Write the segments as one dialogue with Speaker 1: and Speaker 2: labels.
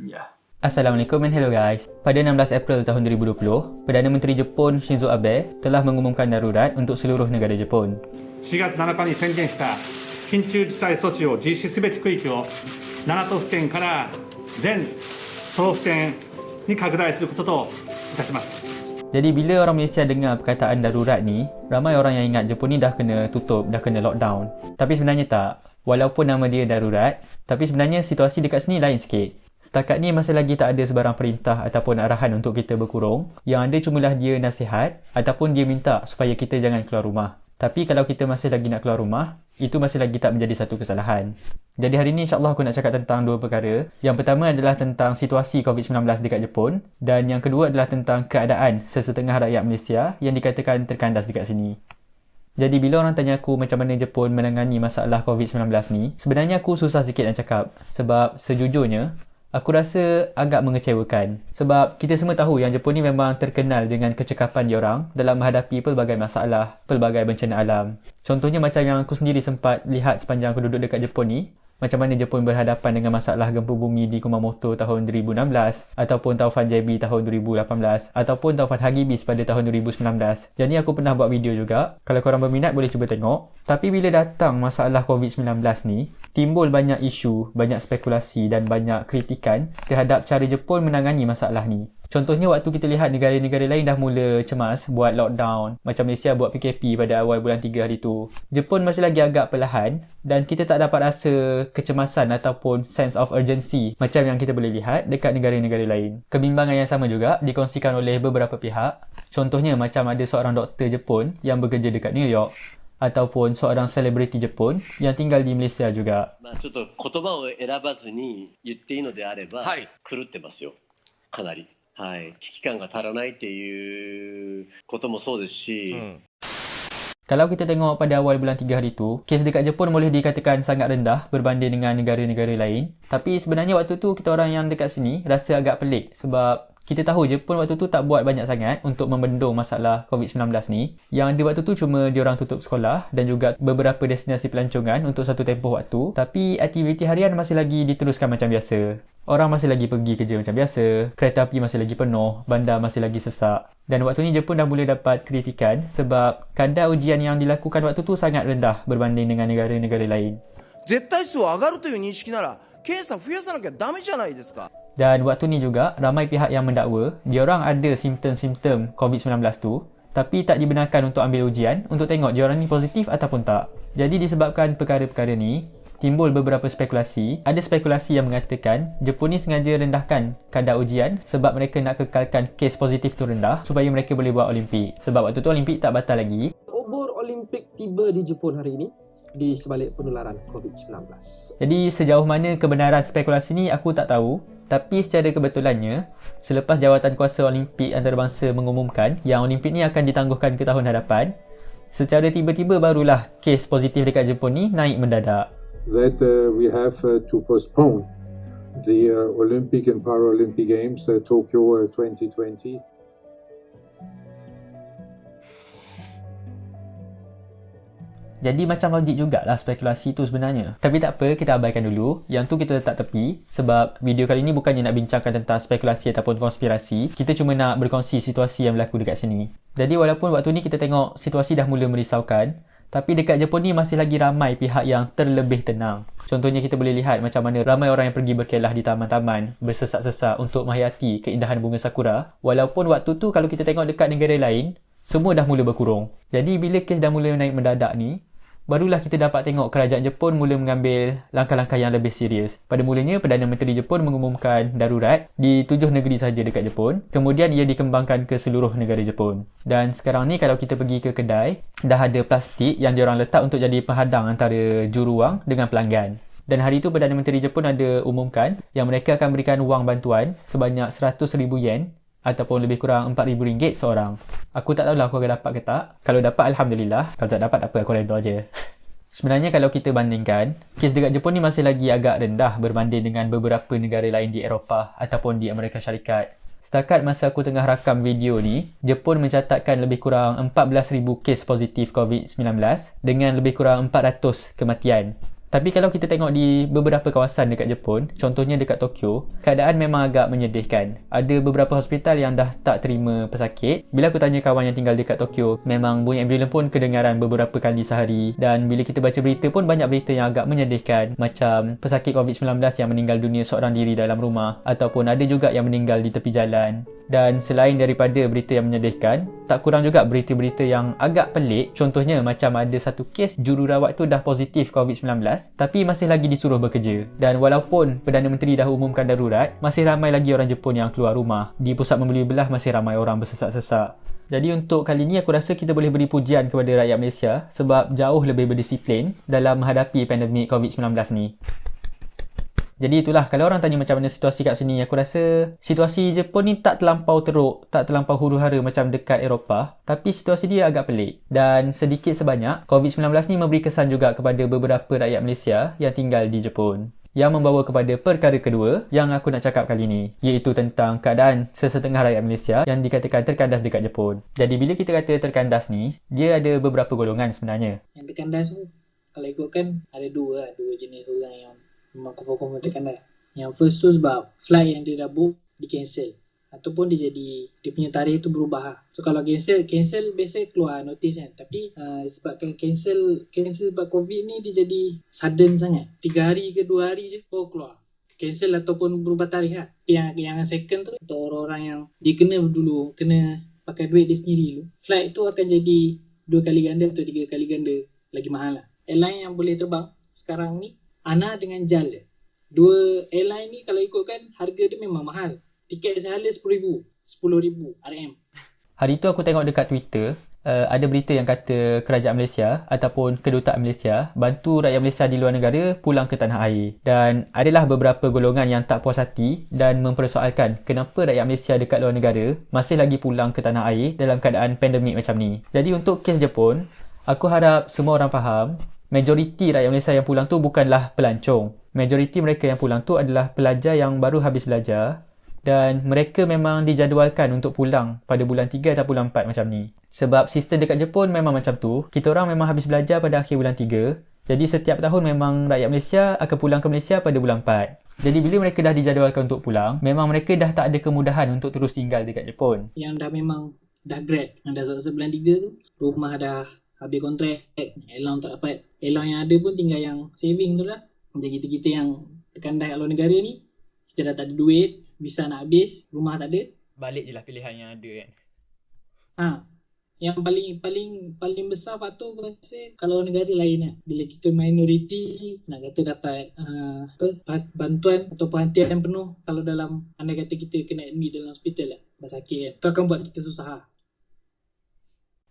Speaker 1: Ya.
Speaker 2: Assalamualaikum and hello guys. Pada 16 April tahun 2020, Perdana Menteri Jepun Shinzo Abe telah mengumumkan darurat untuk seluruh negara Jepun.
Speaker 3: 4月7日に宣言した緊急事態措置を実施すべき区域を7都府県から全都道府県に拡大することといたします。
Speaker 2: Jadi bila orang Malaysia dengar perkataan darurat ni, ramai orang yang ingat Jepun ni dah kena tutup, dah kena lockdown. Tapi sebenarnya tak. Walaupun nama dia darurat, tapi sebenarnya situasi dekat sini lain sikit. Setakat ni masih lagi tak ada sebarang perintah ataupun arahan untuk kita berkurung. Yang ada cumalah dia nasihat ataupun dia minta supaya kita jangan keluar rumah. Tapi kalau kita masih lagi nak keluar rumah, itu masih lagi tak menjadi satu kesalahan. Jadi hari ni insyaAllah aku nak cakap tentang dua perkara. Yang pertama adalah tentang situasi COVID-19 dekat Jepun. Dan yang kedua adalah tentang keadaan sesetengah rakyat Malaysia yang dikatakan terkandas dekat sini. Jadi bila orang tanya aku macam mana Jepun menangani masalah COVID-19 ni, sebenarnya aku susah sikit nak cakap. Sebab sejujurnya, aku rasa agak mengecewakan. Sebab kita semua tahu yang Jepun ni memang terkenal dengan kecekapan diorang dalam menghadapi pelbagai masalah, pelbagai bencana alam. Contohnya macam yang aku sendiri sempat lihat sepanjang aku duduk dekat Jepun ni, macam mana Jepun berhadapan dengan masalah gempa bumi di Kumamoto tahun 2016, ataupun taufan Jebi tahun 2018, ataupun taufan Hagibis pada tahun 2019. Yang ni aku pernah buat video juga. Kalau korang berminat boleh cuba tengok. Tapi bila datang masalah COVID-19 ni, timbul banyak isu, banyak spekulasi dan banyak kritikan terhadap cara Jepun menangani masalah ni. Contohnya waktu kita lihat negara-negara lain dah mula cemas buat lockdown, macam Malaysia buat PKP pada awal bulan 3 hari tu. Jepun masih lagi agak perlahan dan kita tak dapat rasa kecemasan ataupun sense of urgency macam yang kita boleh lihat dekat negara-negara lain. Kebimbangan yang sama juga dikongsikan oleh beberapa pihak. Contohnya macam ada seorang doktor Jepun yang bekerja dekat New York, ataupun seorang selebriti Jepun yang tinggal di Malaysia juga.
Speaker 4: ちょっと言葉を選ばずに言っていいのであれば、狂ってますよ。かなり。はい。危機感が足らないっていうこともそうですし、
Speaker 2: Kalau kita tengok pada awal bulan 3 hari tu, kes dekat Jepun boleh dikatakan sangat rendah berbanding dengan negara-negara lain. Tapi sebenarnya waktu tu kita orang yang dekat sini rasa agak pelik sebab kita tahu Jepun waktu tu tak buat banyak sangat untuk membendung masalah COVID-19 ni. Yang ada waktu tu cuma diorang tutup sekolah dan juga beberapa destinasi pelancongan untuk satu tempoh waktu. Tapi aktiviti harian masih lagi diteruskan macam biasa. Orang masih lagi pergi kerja macam biasa, kereta api masih lagi penuh, bandar masih lagi sesak. Dan waktu ni Jepun dah mula dapat kritikan sebab kadar ujian yang dilakukan waktu tu sangat rendah berbanding dengan negara-negara lain.
Speaker 5: 絶対数上がるという認識なら検査増やさなきゃダメじゃないですか。
Speaker 2: Dan waktu ni juga ramai pihak yang mendakwa diorang ada simptom-simptom COVID-19 tu tapi tak dibenarkan untuk ambil ujian untuk tengok diorang ni positif ataupun tak. Jadi disebabkan perkara-perkara ni, timbul beberapa spekulasi. Ada spekulasi yang mengatakan Jepun ni sengaja rendahkan kadar ujian sebab mereka nak kekalkan kes positif tu rendah supaya mereka boleh buat Olimpik. Sebab waktu tu Olimpik tak batal lagi.
Speaker 1: Obor Olimpik tiba di Jepun hari ini di sebalik penularan COVID-19.
Speaker 2: Jadi sejauh mana kebenaran spekulasi ni aku tak tahu. Tapi secara kebetulannya, selepas Jawatan Kuasa Olimpik Antarabangsa mengumumkan yang Olimpik ni akan ditangguhkan ke tahun hadapan, secara tiba-tiba barulah kes positif dekat Jepun ni naik mendadak.
Speaker 6: That we have to postpone the Olympic and Paralympic Games Tokyo 2020.
Speaker 2: Jadi macam logik jugalah spekulasi tu sebenarnya. Tapi tak apa, kita abaikan dulu. Yang tu kita letak tepi sebab video kali ni bukannya nak bincangkan tentang spekulasi ataupun konspirasi. Kita cuma nak berkongsi situasi yang berlaku dekat sini. Jadi walaupun waktu ni kita tengok situasi dah mula merisaukan, tapi dekat Jepun ni masih lagi ramai pihak yang terlebih tenang. Contohnya kita boleh lihat macam mana ramai orang yang pergi berkelah di taman-taman, bersesak-sesak untuk menghayati keindahan bunga sakura. Walaupun waktu tu kalau kita tengok dekat negara lain, semua dah mula berkurung. Jadi bila kes dah mula naik mendadak ni, barulah kita dapat tengok kerajaan Jepun mula mengambil langkah-langkah yang lebih serius. Pada mulanya, Perdana Menteri Jepun mengumumkan darurat di 7 negeri sahaja dekat Jepun. Kemudian ia dikembangkan ke seluruh negara Jepun. Dan sekarang ni kalau kita pergi ke kedai, dah ada plastik yang diorang letak untuk jadi penghadang antara juruwang dengan pelanggan. Dan hari itu Perdana Menteri Jepun ada umumkan yang mereka akan berikan wang bantuan sebanyak 100,000 yen ataupun lebih kurang RM4,000 seorang. Aku tak tahulah aku akan dapat ke tak. Kalau dapat, Alhamdulillah. Kalau tak dapat, apa, aku redha je. Sebenarnya kalau kita bandingkan, kes dekat Jepun ni masih lagi agak rendah berbanding dengan beberapa negara lain di Eropah ataupun di Amerika Syarikat. Setakat masa aku tengah rakam video ni, Jepun mencatatkan lebih kurang 14,000 kes positif COVID-19 dengan lebih kurang 400 kematian. Tapi kalau kita tengok di beberapa kawasan dekat Jepun, contohnya dekat Tokyo, keadaan memang agak menyedihkan. Ada beberapa hospital yang dah tak terima pesakit. Bila aku tanya kawan yang tinggal dekat Tokyo, memang bunyi ambulans pun kedengaran beberapa kali sehari. Dan bila kita baca berita pun banyak berita yang agak menyedihkan, macam pesakit COVID-19 yang meninggal dunia seorang diri dalam rumah, ataupun ada juga yang meninggal di tepi jalan. Dan selain daripada berita yang menyedihkan, tak kurang juga berita-berita yang agak pelik. Contohnya macam ada satu kes jururawat tu dah positif COVID-19 tapi masih lagi disuruh bekerja. Dan walaupun Perdana Menteri dah umumkan darurat, masih ramai lagi orang Jepun yang keluar rumah. Di pusat membeli belah masih ramai orang bersesak-sesak. Jadi untuk kali ni aku rasa kita boleh beri pujian kepada rakyat Malaysia sebab jauh lebih berdisiplin dalam menghadapi pandemik COVID-19 ni. Jadi itulah, kalau orang tanya macam mana situasi kat sini, aku rasa situasi Jepun ni tak terlampau teruk, tak terlampau huru-hara macam dekat Eropah, tapi situasi dia agak pelik. Dan sedikit sebanyak, COVID-19 ni memberi kesan juga kepada beberapa rakyat Malaysia yang tinggal di Jepun. Yang membawa kepada perkara kedua yang aku nak cakap kali ni, iaitu tentang keadaan sesetengah rakyat Malaysia yang dikatakan terkandas dekat Jepun. Jadi bila kita kata terkandas ni, dia ada beberapa golongan sebenarnya.
Speaker 7: Yang terkandas tu, kalau ikutkan ada dua jenis orang yang memang confirm terkandas. Yang first tu sebab flight yang dia dah book di cancel, ataupun dia punya tarikh tu berubah. So kalau cancel biasa keluar notice kan. Tapi sebabkan cancel sebab COVID ni dia jadi sudden sangat. 3 hari ke 2 hari je keluar cancel ataupun berubah tarikh lah. Yang second tu untuk orang-orang yang dia kena pakai duit dia sendiri dulu, flight tu akan jadi 2 kali ganda atau 3 kali ganda lagi mahal lah. Airline yang boleh terbang sekarang ni ANA dengan JAL je. Dua airline ni kalau ikutkan harga dia memang mahal. Tiket sehala RM10,000 RM.
Speaker 2: Hari tu aku tengok dekat Twitter, ada berita yang kata kerajaan Malaysia ataupun kedutaan Malaysia bantu rakyat Malaysia di luar negara pulang ke tanah air. Dan adalah beberapa golongan yang tak puas hati dan mempersoalkan kenapa rakyat Malaysia dekat luar negara masih lagi pulang ke tanah air dalam keadaan pandemik macam ni. Jadi untuk kes Jepun, aku harap semua orang faham, majoriti rakyat Malaysia yang pulang tu bukanlah pelancong. Majoriti mereka yang pulang tu adalah pelajar yang baru habis belajar dan mereka memang dijadualkan untuk pulang pada bulan 3 atau bulan 4 macam ni. Sebab sistem dekat Jepun memang macam tu. Kita orang memang habis belajar pada akhir bulan 3. Jadi setiap tahun memang rakyat Malaysia akan pulang ke Malaysia pada bulan 4. Jadi bila mereka dah dijadualkan untuk pulang, memang mereka dah tak ada kemudahan untuk terus tinggal dekat Jepun.
Speaker 7: Yang dah grad, yang dah selesai bulan 3 tu, rumah dah habis kontrak, allowance tak dapat. Allowance yang ada pun tinggal yang saving tu lah. Macam kita yang terkandas kat luar negara ni, kita dah tak ada duit, visa nak habis, rumah tak ada.
Speaker 2: Balik je lah pilihan yang ada kan.
Speaker 7: Yang paling besar faktor aku rasa kalau negara lain lah. Bila kita minoriti nak kata dapat bantuan atau perhatian yang penuh, kalau dalam andai kata kita kena admit dalam hospital lah, sakit kan, tu akan buat kita susah lah.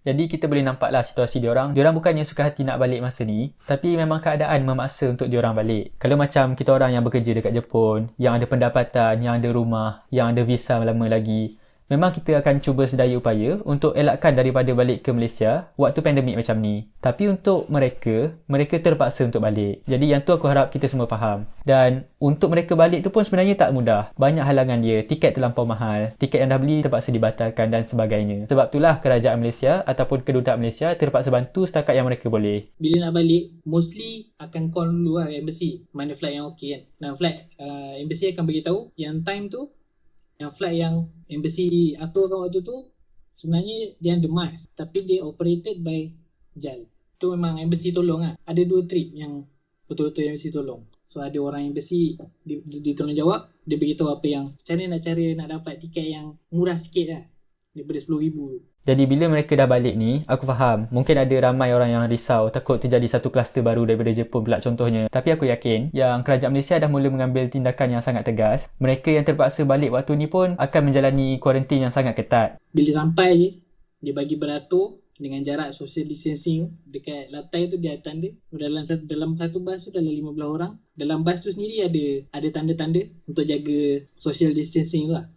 Speaker 2: Jadi kita boleh nampaklah situasi diorang. Diorang bukannya suka hati nak balik masa ni, tapi memang keadaan memaksa untuk diorang balik. Kalau macam kita orang yang bekerja dekat Jepun, yang ada pendapatan, yang ada rumah, yang ada visa lama lagi, memang kita akan cuba sedaya upaya untuk elakkan daripada balik ke Malaysia waktu pandemik macam ni. Tapi untuk mereka terpaksa untuk balik. Jadi yang tu aku harap kita semua faham. Dan untuk mereka balik tu pun sebenarnya tak mudah. Banyak halangan dia. Tiket terlampau mahal. Tiket yang dah beli terpaksa dibatalkan dan sebagainya. Sebab itulah kerajaan Malaysia ataupun kedutaan Malaysia terpaksa bantu setakat yang mereka boleh.
Speaker 7: Bila nak balik, mostly akan call dulu lah embassy. Mana flight yang okey kan. Dan flight, embassy akan beritahu yang time tu, yang flight yang embassy aturkan waktu tu sebenarnya dia under MAS, tapi dia operated by JAL. Tu memang embassy tolong lah. Ada 2 trip yang betul-betul embassy tolong. So ada orang embassy dia tolong jawab, dia beritahu apa yang cara nak dapat tiket yang murah sikit lah, daripada RM10,000 tu.
Speaker 2: Jadi bila mereka dah balik ni, aku faham mungkin ada ramai orang yang risau takut terjadi satu kluster baru daripada Jepun pula contohnya. Tapi aku yakin yang kerajaan Malaysia dah mula mengambil tindakan yang sangat tegas. Mereka yang terpaksa balik waktu ni pun akan menjalani kuarantin yang sangat ketat.
Speaker 7: Bila sampai je, dia bagi beratur dengan jarak social distancing. Dekat lantai tu dia ada tanda. Dalam satu bas tu dalam 15 orang. Dalam bas tu sendiri ada tanda-tanda untuk jaga social distancing tu lah.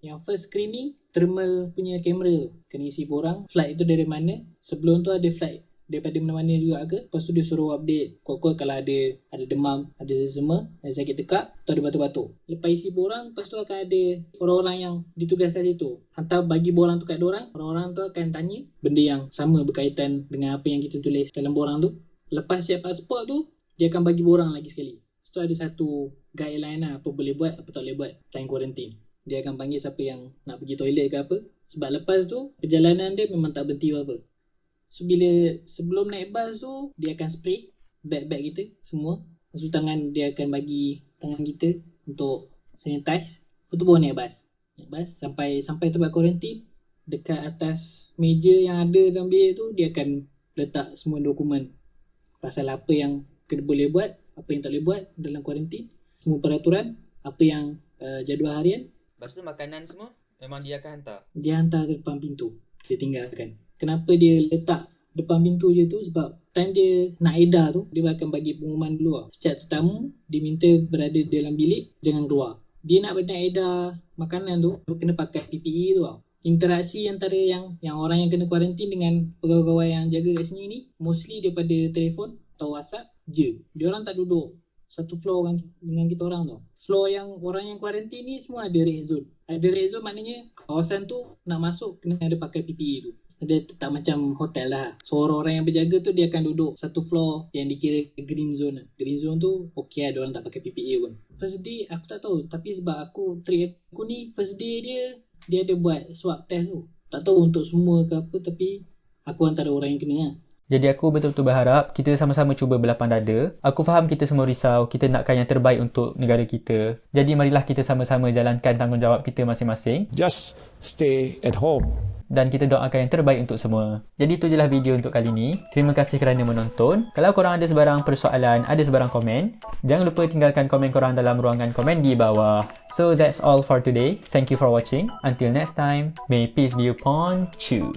Speaker 7: Yang first screening, thermal punya kamera tu kena isi borang, flight tu dari mana, sebelum tu ada flight daripada mana-mana juga ke. Lepas tu dia suruh update kod-kod kalau ada demam, ada sesama, ada sakit tekak atau ada batuk-batuk. Lepas isi borang, lepas tu akan ada orang-orang yang ditugaskan situ, hantar bagi borang tu kat diorang. Orang-orang tu akan tanya benda yang sama berkaitan dengan apa yang kita tulis dalam borang tu. Lepas siap pasport tu, dia akan bagi borang lagi sekali. So ada satu guideline lah, apa boleh buat, apa tak boleh buat time quarantine. Dia akan panggil siapa yang nak pergi toilet ke apa. Sebab lepas tu perjalanan dia memang tak berhenti apa. So sebelum naik bas tu, dia akan spray bag-bag kita semua. Lepas tu dia akan bagi tangan kita untuk sanitize. Lepas tu baru naik bas. Sampai tempat quarantine, dekat atas meja yang ada dalam bilik tu, dia akan letak semua dokumen pasal apa yang boleh buat, apa yang tak boleh buat dalam quarantine, semua peraturan, apa yang jadual harian.
Speaker 2: Lepas tu makanan semua memang dia akan hantar.
Speaker 7: Dia hantar ke depan pintu. Dia tinggalkan. Kenapa dia letak depan pintu je tu? Sebab time dia nak edar tu, dia akan bagi pengumuman dulu lah. Setiap tetamu diminta berada dalam bilik dengan keluar. Dia nak edar makanan tu, dia kena pakai PPE tu lah. Interaksi antara yang orang yang kena kuarantin dengan pegawai-pegawai yang jaga kat sini ni, mostly daripada telefon atau WhatsApp je. Dia orang tak duduk satu floor dengan kita orang tau. Floor yang orang yang kuarantin ni semua ada red zone. Ada red zone maknanya kawasan tu nak masuk kena ada pakai PPE tu. Dia tak macam hotel lah. So orang-orang yang berjaga tu dia akan duduk satu floor yang dikira green zone. Green zone tu okey lah, dia orang tak pakai PPE pun. First day aku tak tahu, tapi sebab trik aku ni first day dia ada buat swab test tu. Tak tahu untuk semua ke apa, tapi aku antara orang yang kena lah.
Speaker 2: Jadi aku betul-betul berharap kita sama-sama cuba berlapang dada. Aku faham kita semua risau, kita nakkan yang terbaik untuk negara kita. Jadi marilah kita sama-sama jalankan tanggungjawab kita masing-masing.
Speaker 8: Just stay at home.
Speaker 2: Dan kita doakan yang terbaik untuk semua. Jadi itu je lah video untuk kali ni. Terima kasih kerana menonton. Kalau korang ada sebarang persoalan, ada sebarang komen, jangan lupa tinggalkan komen korang dalam ruangan komen di bawah. So that's all for today. Thank you for watching. Until next time, may peace be upon you.